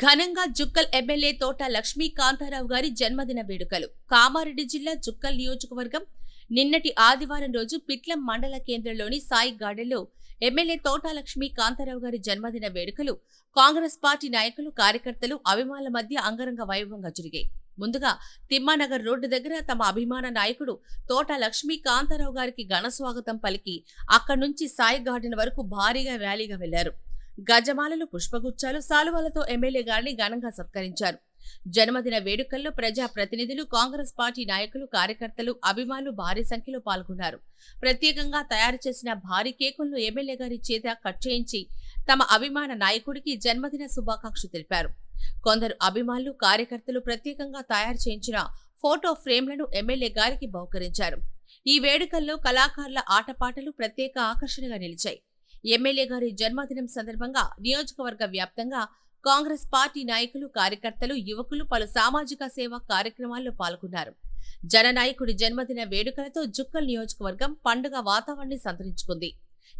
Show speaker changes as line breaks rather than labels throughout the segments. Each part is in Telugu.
ఘనంగా జుక్కల్ ఎమ్మెల్యే తోట లక్ష్మీ కాంతారావు గారి జన్మదిన వేడుకలు కామారెడ్డి జిల్లా జుక్కల్ నియోజకవర్గం నిన్నటి ఆదివారం రోజు పిట్లం మండల కేంద్రంలోని సాయి గార్డెన్లో ఎమ్మెల్యే తోట లక్ష్మీ కాంతారావు గారి జన్మదిన వేడుకలు కాంగ్రెస్ పార్టీ నాయకులు కార్యకర్తలు అభిమానుల మధ్య అంగరంగ వైభవంగా జరిగాయి. ముందుగా తిమ్మానగర్ రోడ్డు దగ్గర తమ అభిమాన నాయకుడు తోట లక్ష్మీ కాంతారావు గారికి ఘన స్వాగతం పలికి అక్కడి నుంచి సాయి గార్డెన్ వరకు భారీగా ర్యాలీగా వెళ్లారు. గజమాలలు, పుష్పగుచ్చాలు, సాలువలతో ఎమ్మెల్యే గారిని ఘనంగా సత్కరించారు. జన్మదిన వేడుకల్లో ప్రజా ప్రతినిధులు, కాంగ్రెస్ పార్టీ నాయకులు, కార్యకర్తలు, అభిమానులు భారీ సంఖ్యలో పాల్గొన్నారు. ప్రత్యేకంగా తయారు చేసిన భారీ కేకులను ఎమ్మెల్యే గారి చేత కట్ చేయించి తమ అభిమాన నాయకుడికి జన్మదిన శుభాకాంక్షలు తెలిపారు. కొందరు అభిమానులు, కార్యకర్తలు ప్రత్యేకంగా తయారు చేయించిన ఫోటో ఫ్రేమ్లను ఎమ్మెల్యే గారికి బహుకరించారు. ఈ వేడుకల్లో కళాకారుల ఆటపాటలు ప్రత్యేక ఆకర్షణగా నిలిచాయి. ఎమ్మెల్యే గారి జన్మదినం సందర్భంగా నియోజకవర్గ వ్యాప్తంగా కాంగ్రెస్ పార్టీ నాయకులు, కార్యకర్తలు, యువకులు పలు సామాజిక సేవా కార్యక్రమాల్లో పాల్గొన్నారు. జననాయకుడి జన్మదిన వేడుకలతో జుక్కల్ నియోజకవర్గం పండుగ వాతావరణాన్ని సంతరించుకుంది.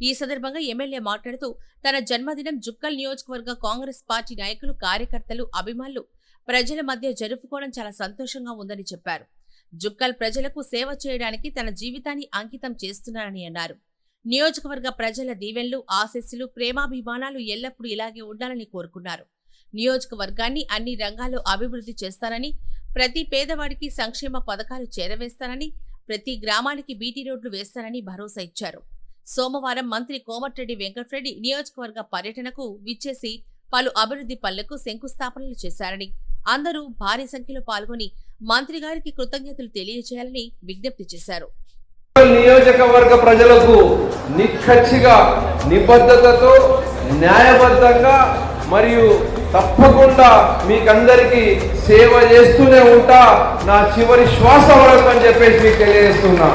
ఈ సందర్భంగా ఎమ్మెల్యే మాట్లాడుతూ తన జన్మదినం జుక్కల్ నియోజకవర్గ కాంగ్రెస్ పార్టీ నాయకులు, కార్యకర్తలు, అభిమానులు ప్రజల మధ్య జరుపుకోవడం చాలా సంతోషంగా ఉందని చెప్పారు. జుక్కల్ ప్రజలకు సేవ చేయడానికి తన జీవితాన్ని అంకితం చేస్తున్నారని అన్నారు. నియోజకవర్గ ప్రజల దీవెనలు, ఆశీస్సులు, ప్రేమాభిమానాలు ఎల్లప్పుడూ ఇలాగే ఉండాలని కోరుకున్నారు. నియోజకవర్గాన్ని అన్ని రంగాల్లో అభివృద్ధి చేస్తానని, ప్రతి పేదవాడికి సంక్షేమ పథకాలు చేరవేస్తానని, ప్రతి గ్రామానికి బీటీ రోడ్లు వేస్తానని భరోసా ఇచ్చారు. సోమవారం మంత్రి కోమటిరెడ్డి వెంకటరెడ్డి నియోజకవర్గ పర్యటనకు విచ్చేసి పలు అభివృద్ధి పనులకు శంకుస్థాపనలు చేశారని, అందరూ భారీ సంఖ్యలో పాల్గొని మంత్రి గారికి కృతజ్ఞతలు తెలియజేయాలని విజ్ఞప్తి చేశారు.
నియోజకవర్గ ప్రజలకు నిక్కచ్చిగా, నిబద్ధతతో, న్యాయబద్ధంగా మరియు తప్పకుండా మీకందరికీ సేవ చేస్తూనే ఉంటా నా చివరి శ్వాస వరకు అని చెప్పేసి మీకు తెలియజేస్తున్నా.